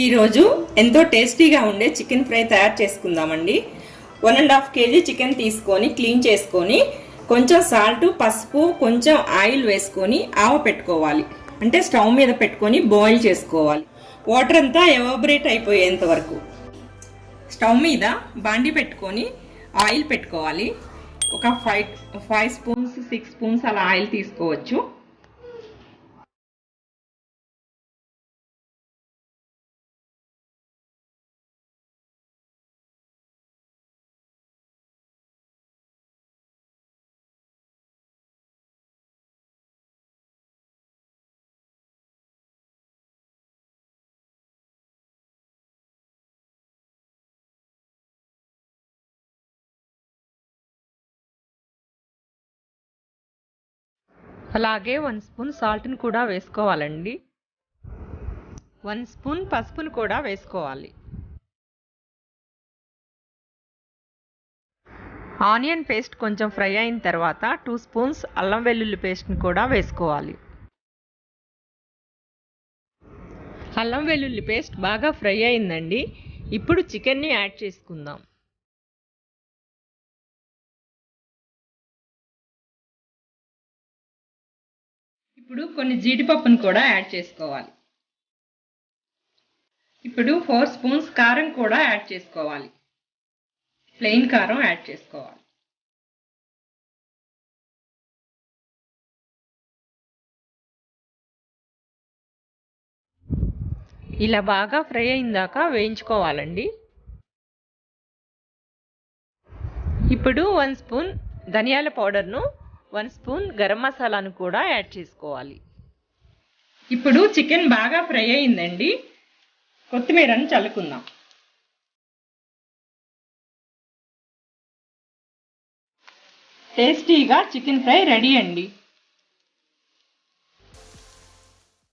ఈరోజు ఎంతో టేస్టీగా ఉండే చికెన్ ఫ్రై తయారు చేసుకుందామండి. 1.5 kg చికెన్ తీసుకొని క్లీన్ చేసుకొని కొంచెం సాల్ట్, పసుపు, కొంచెం ఆయిల్ వేసుకొని పెట్టుకోవాలి. అంటే స్టవ్ మీద పెట్టుకొని బాయిల్ చేసుకోవాలి. వాటర్ అంతా ఎవాపరేట్ అయిపోయేంత వరకు. స్టవ్ మీద బాండి పెట్టుకొని ఆయిల్ పెట్టుకోవాలి. ఒక 5 స్పూన్స్ 6 స్పూన్స్ అలా ఆయిల్ తీసుకోవచ్చు. అలాగే 1 స్పూన్ సాల్ట్ని కూడా వేసుకోవాలండి. 1 స్పూన్ పసుపును కూడా వేసుకోవాలి. ఆనియన్ పేస్ట్ కొంచెం ఫ్రై అయిన తర్వాత 2 స్పూన్స్ అల్లం వెల్లుల్లి పేస్ట్ని కూడా వేసుకోవాలి. అల్లం వెల్లుల్లి పేస్ట్ బాగా ఫ్రై అయిందండి. ఇప్పుడు చికెన్ని యాడ్ చేసుకుందాం. ఇప్పుడు కొన్ని జీడిపప్పును కూడా యాడ్ చేసుకోవాలి. ఇప్పుడు 4 స్పూన్స్ కారం కూడా యాడ్ చేసుకోవాలి. ప్లెయిన్ కారం యాడ్ చేసుకోవాలి. ఇలా బాగా ఫ్రై అయిందాక వేయించుకోవాలండి. ఇప్పుడు 1 స్పూన్ ధనియాల పౌడర్ను, 1 స్పూన్ గరం మసాలాను కూడా యాడ్ చేసుకోవాలి. ఇప్పుడు చికెన్ బాగా ఫ్రై అయిందండి. కొత్తిమీరను చల్లుకుందాం. టేస్టీగా చికెన్ ఫ్రై రెడీ అండి.